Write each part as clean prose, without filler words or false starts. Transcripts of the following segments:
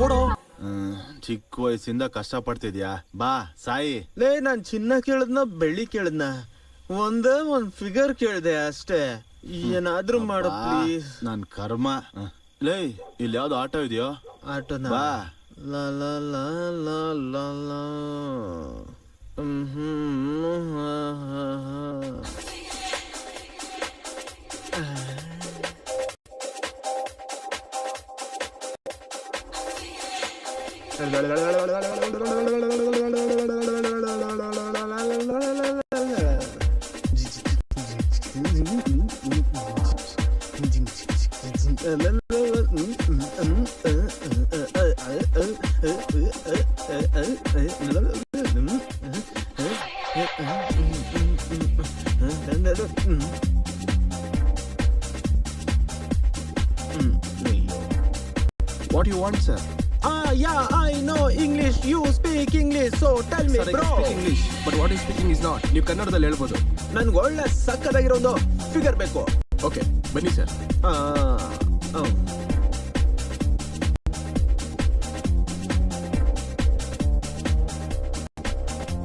ಓಡೋ. ಚಿಕ್ಕ ವಯಸ್ಸಿಂದ ಕಷ್ಟ ಪಡ್ತಿದ್ಯಾ, ಬಾ ಸಾಯಿ. ಲೇ ನಾನ್ ಚಿನ್ನ ಕೇಳದ್ನ ಬೆಳ್ಳಿ ಕೇಳದ್ನ, ಒಂದ್ ಫಿಗರ್ ಕೇಳ್ದೆ ಅಷ್ಟೇ. ಏನಾದ್ರೂ ಮಾಡು ಪ್ಲೀಸ್. ನನ್ ಕರ್ಮ. ಲೇ ಇಲ್ಲಿ ಯಾವ್ದು ಆಟೋ ಇದೆಯೋ? ಆಟೋನ ಬಾ. ಲಾ ಲಾ ಲಾ ಲಾ ಲಾ ಲಾ. What do you want, sir? Yeah, I know English. You speak English, so tell me, sir, bro. I speak English, but what is speaking is not. ನೀವು ಕನ್ನಡದಲ್ಲಿ ಹೇಳ್ಬೋದು. ನನ್ಗೆ ಒಳ್ಳೆ ಸಕ್ಕದಾಗಿರೋ ಒಂದು ಫಿಗರ್ ಬೇಕು. ಓಕೆ ಬನ್ನಿ ಸರ್.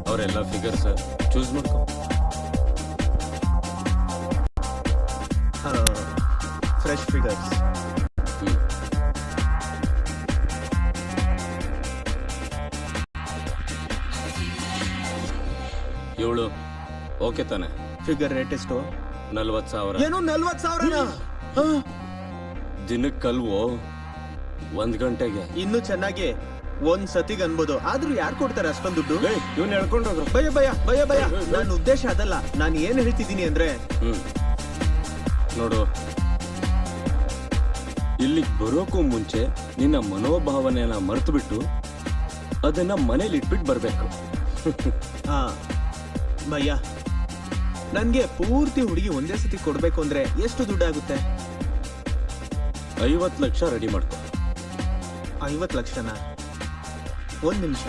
ಅವರೆಲ್ಲ ಫಿಗರ್ ಸರ್, ಚೂಸ್ ಮಾಡ್ಕೊ. Fresh figures. ಇವಳು ಓಕೆ ತಾನೆ? ಫಿಗರ್ ರೇಟ್ ಎಷ್ಟು? 40,000. ಏನು 40,000? ದಿನಕ್ಕಲ್ವೋ, 1 ಗಂಟೆಗೆ. ಇನ್ನು ಚೆನ್ನಾಗಿ ಒಂದ್ ಸತಿಗೆ ಅನ್ಬೋದು, ಆದ್ರೂ ಯಾರು ಕೊಡ್ತಾರೆ ಅಷ್ಟೊಂದು ದುಡ್ಡು? ಇವ್ನು ಹೇಳ್ಕೊಂಡೋದ್ರು. ಭಯ ಭಯ ಭಯ ಭಯ. ನನ್ನ ಉದ್ದೇಶ ಅದಲ್ಲ. ನಾನು ಏನ್ ಹೇಳ್ತಿದ್ದೀನಿ ಅಂದ್ರೆ, ನೋಡು, ಇಲ್ಲಿಗೆ ಬರೋಕ್ಕೂ ಮುಂಚೆ ನಿನ್ನ ಮನೋಭಾವನೆಯನ್ನ ಮರೆತು ಬಿಟ್ಟು ಅದನ್ನ ಮನೇಲಿ ಇಟ್ಬಿಟ್ಟು ಬರ್ಬೇಕು. ಭಯ್ಯ, ನನ್ಗೆ ಪೂರ್ತಿ ಹುಡುಗಿ ಒಂದೇ ಸತಿ ಕೊಡ್ಬೇಕು ಅಂದ್ರೆ ಎಷ್ಟು ದುಡ್ಡಾಗುತ್ತೆ? 50 ಲಕ್ಷ ರೆಡಿ ಮಾಡ್ಕೊ. 50 ಲಕ್ಷನಾ? ಒಂದ್ ನಿಮಿಷ.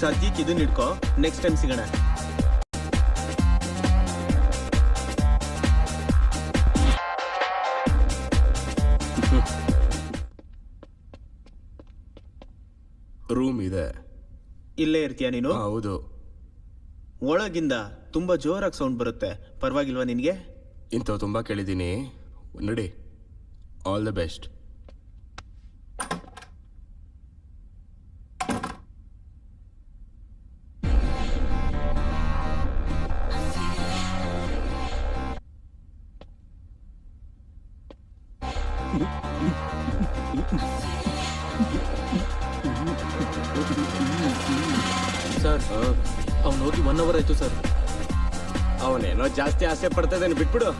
ಸದ್ಯಕ್ಕೆ ಇದನ್ನ ಇಟ್ಕೋ, ನೆಕ್ಸ್ಟ್ ಟೈಮ್ ಸಿಗೋಣ. ರೂಮ್ ಇದೆ. ಇಲ್ಲೇ ಇರ್ತೀಯ ನೀನು? ಹೌದು. ಒಳಗಿಂದ ತುಂಬಾ ಜೋರಾಗಿ ಸೌಂಡ್ ಬರುತ್ತೆ, ಪರವಾಗಿಲ್ವಾ ನಿನ್ಗೆ? ಇಂಥವು ತುಂಬಾ ಕೇಳಿದ್ದೀನಿ. ನಡಿ. All the best. ಸರ್, ಅವ್ನು ಹೋಗಿ 1 ಅವರ್ ಆಯ್ತು ಸರ್. ಅವನೇನೋ ಜಾಸ್ತಿ ಆಸೆ ಪಡ್ತಾ ಇದ್ದಾನೆ, ಬಿಟ್ಬಿಡು.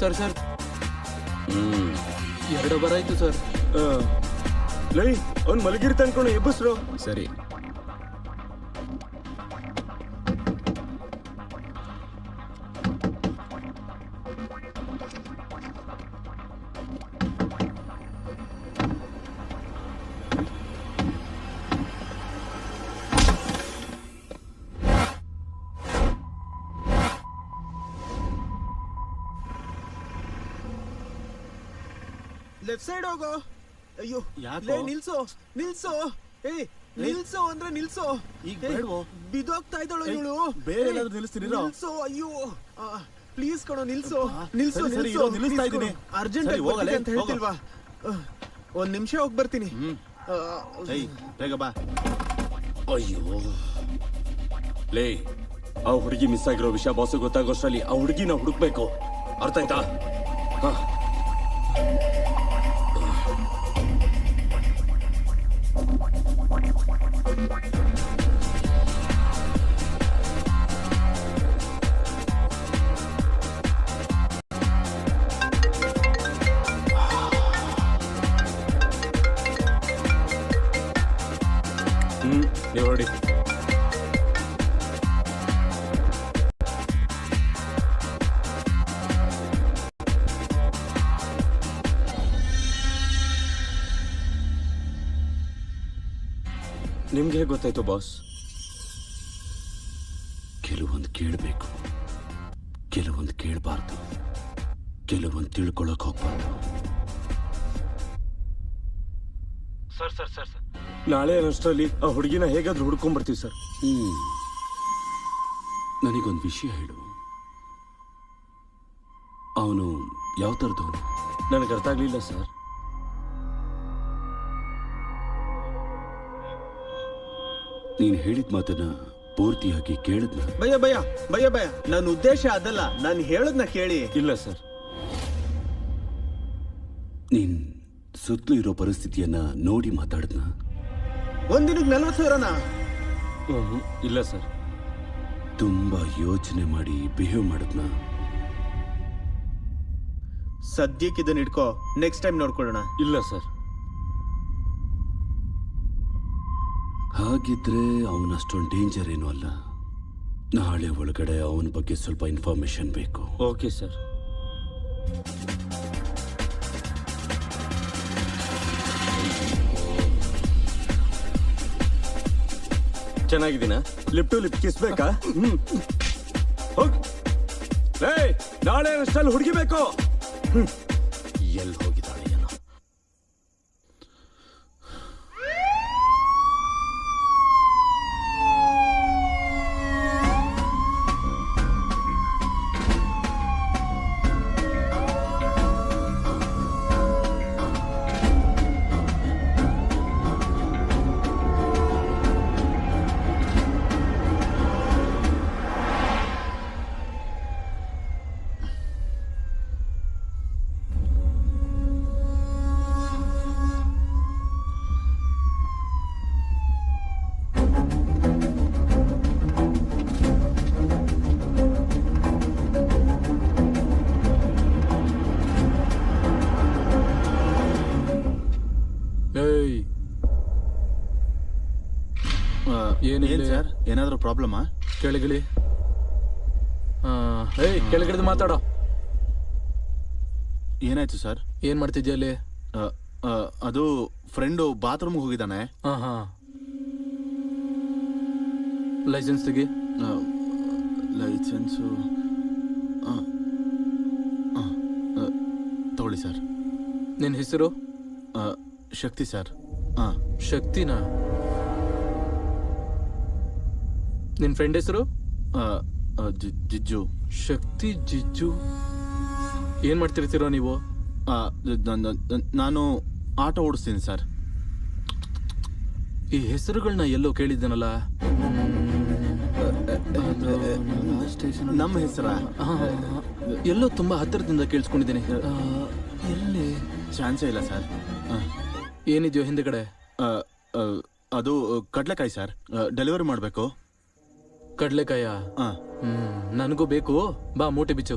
ಸರ್ ಸರ್ 2 ಅವರ್ ಆಯ್ತು ಸರ್. ಲೈ, ಅವ್ನು ಮಲಗಿರ್ತ ಅನ್ಕೊಂಡು ಎಬ್ಬಸ್ರು. ಸರಿ. ಲೆಫ್ಟ್ ಸೈಡ್ ಹೋಗೋ. ಅಯ್ಯೋ, ಯಾಕೋ? ನಿಲ್ಸೋ ನಿಲ್ಸೋ. ನಿಲ್ಸೋ ಅಂದ್ರೆ ನಿಲ್ಸೋ. ಈಗ ಬೇಡವೋ? ಬಿದೋಗ್ತಾ ಇದ್ದಾಳು ಇವಳು. ಬೇರೆ ಏನಾದ್ರು ನಿಲ್ಲಿಸ್ತೀನಿ. ನಿಲ್ಸೋ. ಅಯ್ಯೋ ಪ್ಲೀಸ್ ಕಣೋ, ನಿಲ್ಸೋ ನಿಲ್ಸೋ. ನಿಲ್ಲಿಸ್ತಾ ಇದ್ದೀನಿ. ಅರ್ಜೆಂಟ್ ಅಂತ ಹೇಳ್ತಿಲ್ವಾ? 1 ನಿಮಿಷ ಹೋಗಿ ಬರ್ತೀನಿ. ಬೇಗ ಬಾ. ಅಯ್ಯೋ ಲೇ, ಆ ಹುಡುಗಿ ಮಿಸ್ ಆಗಿರೋ ವಿಷಯ ಬಾಸು ಗೊತ್ತಾಗೋಷ್ಟರಲ್ಲಿ ಆ ಹುಡುಗಿನ ಹುಡುಕ್ಬೇಕು. ಅರ್ಥ ಆಯ್ತಾ? ನೀವು ಹೊರಡಿ. ನಿಮ್ಗೆ ಹೇಗೆ ಗೊತ್ತಾಯ್ತು ಬಾಸ್? ಕೆಲವೊಂದು ಕೇಳಬೇಕು, ಕೆಲವೊಂದು ಕೇಳಬಾರ್ದು, ಕೆಲವೊಂದು ತಿಳ್ಕೊಳಕ್ ಹೋಗ್ಬಾರ್ದು. ಸರ್ ನಾಳೆ ಅಷ್ಟರಲ್ಲಿ ಆ ಹುಡುಗಿನ ಹೇಗಾದ್ರೂ ಹುಡ್ಕೊಂಡ್ ಬರ್ತೀವಿ ಸರ್. ನನಗೊಂದು ವಿಷಯ ಹೇಳು, ಅವನು ಯಾವ ಥರದವನು? ನನಗೆ ಅರ್ಥ ಆಗ್ಲಿಲ್ಲ ಸರ್. ನೀನು ಹೇಳಿದ ಮಾತನ್ನ ಪೂರ್ತಿಯಾಗಿ ಕೇಳಿದ್ನ? ಭಯ ಭಯ ಭಯ ಭಯ ನನ್ನ ಉದ್ದೇಶ ಅದಲ್ಲ, ನಾನು ಹೇಳದ್ನ ಕೇಳಿ. ಇಲ್ಲ ಸರ್. ನೀನ್ ಸುತ್ತಲೂ ಇರೋ ಪರಿಸ್ಥಿತಿಯನ್ನ ನೋಡಿ ಮಾತಾಡಿದ್ನ? ಒಂದಿನಕ್ಕೆ 40,000ನಾ? ಇಲ್ಲ ಸರ್. ತುಂಬಾ ಯೋಚನೆ ಮಾಡಿ ಬಿಹೇವ್ ಮಾಡಿದ್ನ? ಸದ್ಯಕ್ಕೆ ಇದನ್ನ ಇಟ್ಕೋ, ನೆಕ್ಸ್ಟ್ ಟೈಮ್ ನೋಡ್ಕೊಳ್ಳೋಣ. ಇಲ್ಲ ಸರ್. ಹಾಗಿದ್ರೆ ಅವನಷ್ಟೊಂದು ಡೇಂಜರ್ ಏನೂ ಅಲ್ಲ. ನಾಳೆ ಒಳಗಡೆ ಅವನ ಬಗ್ಗೆ ಸ್ವಲ್ಪ ಇನ್ಫಾರ್ಮೇಶನ್ ಬೇಕು. Okay sir. ಚೆನ್ನಾಗಿದ್ದೀನಾ? ಲಿಪ್ ಟು ಲಿಪ್ ಕಿಸ್ ಬೇಕಾ? ಹೋಗ್. ನಾಳೆ ಅಷ್ಟಲ್ಲಿ ಹುಡುಗಿ ಬೇಕು. ಎಲ್ಲಿ ಹೋಗಿದ್ದಾಳೆ ಏನೋ? ಏನ್ ಸರ್, ಏನಾದ್ರೂ ಪ್ರಾಬ್ಲಮಾ? ಕೆಳಗಿಳಿ. ಕೆಳಗಿಳಿದು ಮಾತಾಡೋ. ಏನಾಯ್ತು ಸರ್? ಏನ್ ಮಾಡ್ತಿದ್ಯಾ ಅಲ್ಲಿ? ಅದು ಫ್ರೆಂಡು ಬಾತ್ರೂಮ್ಗೆ ಹೋಗಿದ್ದಾನೆ. ಹಾ ಲೈಸೆನ್ಸ್ ತೆಗಿ. ಲೈಸೆನ್ಸು ತಗೊಳ್ಳಿ ಸರ್. ನಿನ್ನ ಹೆಸರು? ಶಕ್ತಿ ಸರ್. ಶಕ್ತಿನಾ? ನಿನ್ನ ಫ್ರೆಂಡ್ ಹೆಸರು? ಜಿಜ್ಜು. ಶಕ್ತಿ, ಜಿಜ್ಜು. ಏನ್ ಮಾಡ್ತಿರ್ತೀರೋ ನೀವು? ನಾನು ಆಟೋ ಓಡಿಸ್ತೀನಿ ಸರ್. ಈ ಹೆಸರುಗಳನ್ನ ಎಲ್ಲೋ ಕೇಳಿದ್ದೇನಲ್ಲ. ನಮ್ಮ ಹೆಸರ ಎಲ್ಲೋ ತುಂಬಾ ಹತ್ತಿರದಿಂದ ಕೇಳಿಸ್ಕೊಂಡಿದ್ದೀನಿ. ಎಲ್ಲಿ? ಚಾನ್ಸೇ ಇಲ್ಲ ಸರ್. ಏನಿದೆಯೋ ಹಿಂದೆಗಡೆ? ಅದು ಕಡ್ಲೆಕಾಯಿ ಸರ್, ಡೆಲಿವರಿ ಮಾಡಬೇಕು. ಕಡ್ಲೆಕಾಯ? ನನಗೂ ಬೇಕು, ಬಾ ಮೂಟೆ ಬಿಚ್ಚು.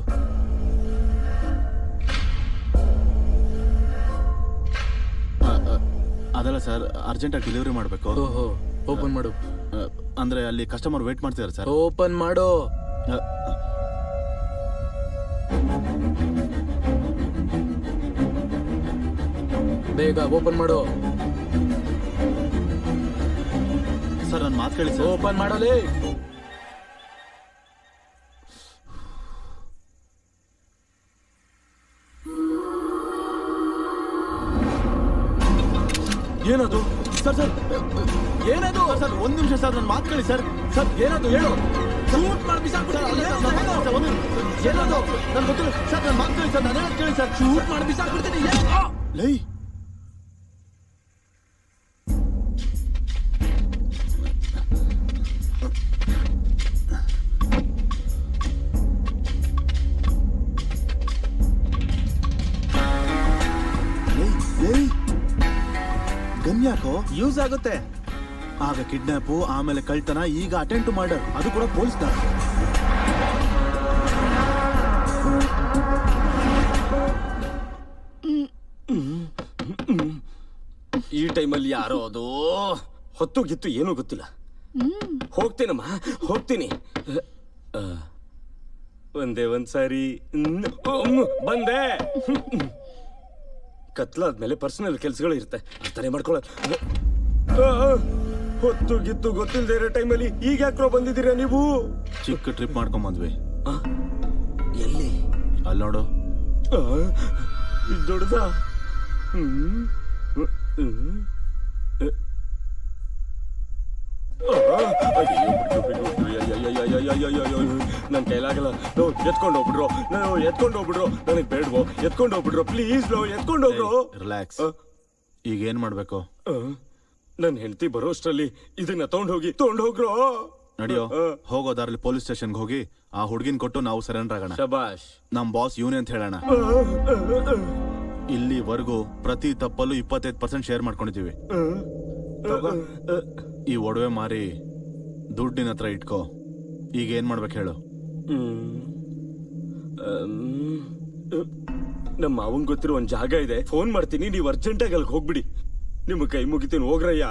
ಅದಲ್ಲ ಸರ್, ಅರ್ಜೆಂಟಾಗಿ ಡೆಲಿವರಿ ಮಾಡಬೇಕು. ಓಹೋ, ಓಪನ್ ಮಾಡು. ಅಂದ್ರೆ ಅಲ್ಲಿ ಕಸ್ಟಮರ್ ವೇಟ್ ಮಾಡ್ತಿದ್ದಾರೆ ಸರ್. ಓಪನ್ ಮಾಡು. ಬೇಗ ಓಪನ್ ಮಾಡು. ಸರ್ ನನ್ನ ಮಾತು ಕೇಳಿ ಸರ್. ಓಪನ್ ಮಾಡಲೇ. ಏನದು ಸರ್? ಸರ್ ಏನದು ಸರ್? ಒಂದು ನಿಮಿಷ ಸರ್, ನನ್ನ ಮಾತು ಕೇಳಿ ಸರ್. ಸರ್ ಏನದು ಹೇಳು. ಶೂಟ್ ಮಾಡಿ ಬಿಸಾಕ್ಬಿಡಿ. ಏನದು ನನ್ಗೆ ಗೊತ್ತಿಲ್ಲ ಸರ್, ನನ್ನ ಮಾತು ಕೇಳಿ ಸರ್. ನಾನು ಹೇಳೋದು ಕೇಳಿ ಸರ್. ಶೂಟ್ ಮಾಡಿ ಬಿಸಾಕ್ಬಿಡ್ತೀನಿ. ಲೈ ಗನ್ ಯಾಕೋ? ಯೂಸ್ ಆಗುತ್ತೆ. ಆಗ ಕಿಡ್ನಾಪು, ಆಮೇಲೆ ಕಳ್ತನ, ಈಗ ಅಟೆಂಪ್ಟ್ ಮರ್ಡರ್, ಅದು ಕೂಡ ಪೊಲೀಸ್. ಈ ಟೈಮಲ್ಲಿ ಯಾರೋ ಅದು ಹೊತ್ತು ಗಿತ್ತು ಏನೂ ಗೊತ್ತಿಲ್ಲ. ಹೋಗ್ತೀನಮ್ಮ, ಹೋಗ್ತೀನಿ. ಒಂದೇ ಒಂದ್ಸಾರಿ ಬಂದೆ. ಕತ್ಲಾದ್ಮೇಲೆ ಪರ್ಸನಲ್ ಕೆಲ್ಸಗಳು ಇರುತ್ತೆ, ಅರ್ಥನೇ ಮಾಡ್ಕೊಳ್ಳ. ಹೊತ್ತು ಗಿತ್ತು ಗೊತ್ತಿಲ್ಲದೆ ಇರೋ ಟೈಮಲ್ಲಿ ಈಗ ಯಾಕ್ರೋ ಬಂದಿದ್ದೀರಾ ನೀವು? ಚಿಕ್ಕ ಟ್ರಿಪ್ ಮಾಡ್ಕೊಂಡ್ ಬಂದ್ವಿ. ಎಲ್ಲಿ? ಅಲ್ಲಿ ನೋಡು. ಇದು ದೊಡ್ಡದ? ನನ್ ಕೈಲಾಗಲ್ಲ. ಎತ್ಕೊಂಡು ಹೋಗ್ಬಿಡ್ರು, ನನಗ್ ಬೇಡ್ವೋ, ಎತ್ಕೊಂಡು ಹೋಗ್ಬಿಡ್ರು ಪ್ಲೀಸ್. ಎತ್ಕೊಂಡು ಹೋಗ್ರು. ರಿಲ್ಯಾಕ್ಸ್. ಈಗ ಏನ್ ಮಾಡ್ಬೇಕು? ನನ್ ಹೆಂಡತಿ ಬರೋ ಅಷ್ಟ್ರಲ್ಲಿ ಇದನ್ನ ತಗೊಂಡೋಗ್ರು. ನಡಿಯೋ, ಹೋಗೋ ದಾರಲ್ಲಿ ಪೊಲೀಸ್ ಸ್ಟೇಷನ್ಗೆ ಹೋಗಿ ಆ ಹುಡ್ಗಿನ್ ಕೊಟ್ಟು ನಾವು ಸರೆಂಡರ್ ಆಗೋಣ. ಶಬಾಷ್. ನಮ್ ಬಾಸ್ ಇವನೇ ಅಂತ ಹೇಳೋಣ. ಇಲ್ಲಿವರೆಗೂ ಪ್ರತಿ ತಪ್ಪಲ್ಲೂ 25% ಶೇರ್ ಮಾಡ್ಕೊಂಡಿದೀವಿ. ಈ ಒಡವೆ ಮಾರಿ ದುಡ್ಡಿನ ಹತ್ರ ಇಟ್ಕೋ. ಈಗ ಏನ್ ಮಾಡ್ಬೇಕು ಹೇಳು? ನಮ್ಮ ಮಾವಂಗ್ ಗೊತ್ತಿರೋ ಒಂದ್ ಜಾಗ ಇದೆ, ಫೋನ್ ಮಾಡ್ತೀನಿ, ನೀವು ಅರ್ಜೆಂಟಾಗಿ ಅಲ್ಲಿಗೆ ಹೋಗ್ಬಿಡಿ. ನಿಮ್ಮ ಕೈ ಮುಗಿತೀನಿ, ಹೋಗ್ರಯ್ಯ.